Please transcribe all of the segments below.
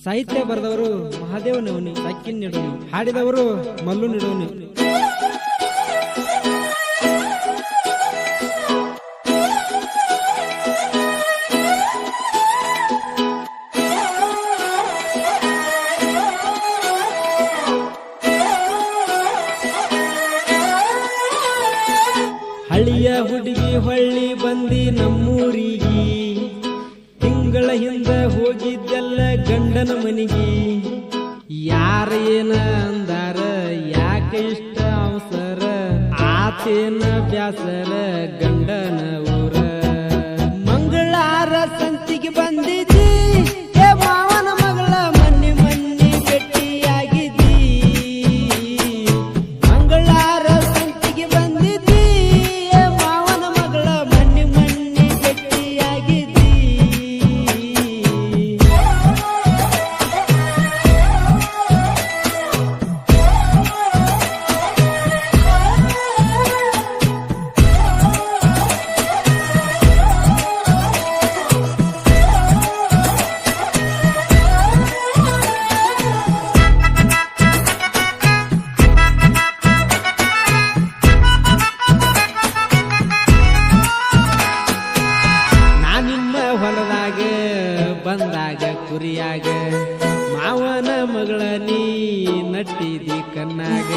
ಸಾಹಿತ್ಯ ಬರೆದವರು ಮಹಾದೇವ ನವನಿ, ಸಕ್ಕಿನ್ ನಿಡೋನಿ, ಹಾಡಿದವರು ಮಲ್ಲು ನಿಡೋನಿ. ಹಳ್ಳಿಯ ಹುಡುಗಿ ಹೊಳ್ಳಿ ಬಂದಿ ನಮ್ಮೂರಿಗೆ, ತಿಂಗಳ ಹಿಂದ ಹೋಗಿದ್ದೆಲ್ಲ ಗಂಡನ ಮನಿಗೆ. ಯಾರ ಏನ ಅಂದಾರ ಯಾಕೆ ಇಷ್ಟ ಅವಸರ, ಆತೇನ ಬ್ಯಾಸರ ಗಂಡನ ಊರ. ಮಂಗಳಾರ ಸಂತಿಗೆ ಬಂದಿದ್ದಿ ಏ ಮಾವನ ಮಗಳ ಮನ್ನಿ ಮನ್ನಿ ಭೇಟಿಯಾಗಿದ್ದಿ. ಮಂಗಳಾರ ಸಂತಿಗೆ ಬಂದಿದ್ದಿ ಏ ಮಾವನ ಮಗಳ ಮನ್ನಿ ಮನ್ನಿ ಭೇಟಿಯಾಗಿದ್ದಿ. ಹೊಲದಾಗ ಬಂದಾಗ ಕುರಿಯಾಗ ಮಾವನ ಮಗಳ ನೀ ನಟ್ಟಿದಿ ಕಣ್ಣಾಗ.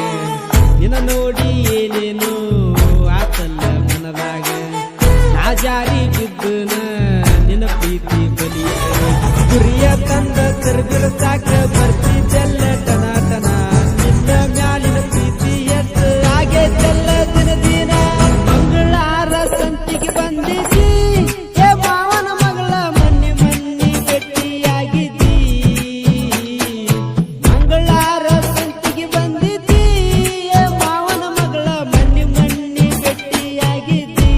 ನಿನ್ನ ನೋಡಿ ಏನೇನು ಆತಲ್ಲ ಮನದಾಗ, ನಾ ಜಾರಿ ಬಿದ್ದನ ನಿನ್ನ ಪ್ರೀತಿ ಬಲಿಯಾಗ. ಕುರಿಯ ತಂದ ಕರ್ಬಿರ ಸಾಕ ಬರ್ತಿದ್ದೆಲ್ಲ ಟನ ಟನ, ನಿನ್ನ ಮ್ಯಾಲಿನ ಪ್ರೀತಿ ಎತ್ತು ಆಗೈತೆಲ್ಲ ದಿನ ದಿನ. ಮಂಗಳಾರ ಸಂತಿಗೆ ಬಂದಿದ್ದಿ ಏ ಮಾವನ ಮಗಳ ಮನ್ನಿ ಮನ್ನಿ ಭೇಟಿಯಾಗಿದ್ದಿ. ಮಂಗಳಾರ ಸಂತಿಗೆ ಬಂದಿದ್ದಿ ಏ ಮಾವನ ಮಗಳ ಮನ್ನಿ ಮನ್ನಿ ಭೇಟಿಯಾಗಿದ್ದಿ.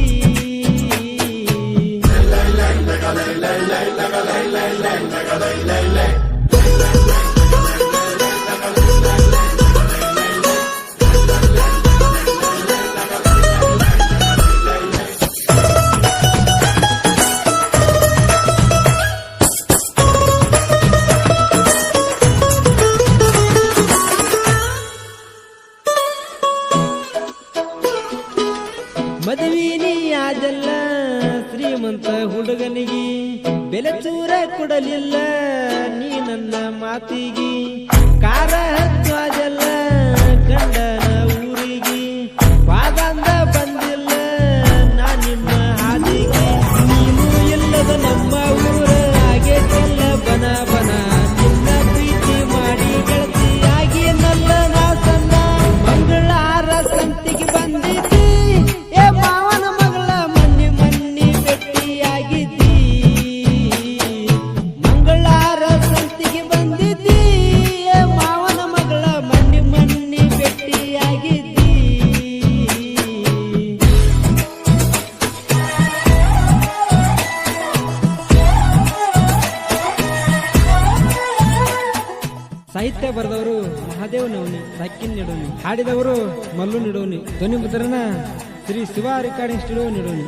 ಮದುವಿನಿ ಆದಲ್ಲ ಶ್ರೀಮಂತ ಹುಡುಗನಿಗೆ, ಬೆಲೆ ಚೂರ ಕೊಡಲಿಲ್ಲ ನೀ ನನ್ನ ಮಾತಿಗೆ. ಕಾರ ಹಚ್ಚುವಾದಲ್ಲ ಗಂಡನ ಊರಿಗೆ, ವಾದಂದ ಬಂದಿಲ್ಲ ನಾ ನಿಮ್ಮ ಹಾದಿಗೆ. ನೀನು ಇಲ್ಲದ ನಮ್ಮ ಊರ ಆಗೇತೆಲ್ಲ ಬನ ಬನ, ನಿನ್ನ ಪ್ರೀತಿ ಮಾಡಿ ಗೆಳತಿಯಾಗಿ ನಲ್ಲ ನಾ ಸಣ್ಣ. ಮಂಗಳಾರ ಸಂತಿಗೆ ಬಂದಿದ್ದಿ ಏ ಮಾವನ ಮಗಳ ಮನ್ನಿ ಮನ್ನಿ ಭೇಟಿಯಾಗಿದ್ದಿ. ಮಂಗಳಾರ ಸಂತಿಗೆ ಬಂದಿದ್ದಿ ಏ ಮಾವನ ಮಗಳ ಮನ್ನಿ ಮನ್ನಿ ಭೇಟಿಯಾಗಿದ್ದಿ. ಸಾಹಿತ್ಯ ಬರೆದವರು ಮಹಾದೇವ ನವನಿ, ಸಕ್ಕಿನ್ ನಿಡೋನಿ, ಹಾಡಿದವರು ಮಲ್ಲು ನಿಡೋನಿ, ಧ್ವನಿ ಮುದ್ರಣ ಶ್ರೀ ಶಿವ ರೆಕಾರ್ಡಿಂಗ್ ಸ್ಟುಡಿಯೋ ನಿಡೋನಿ.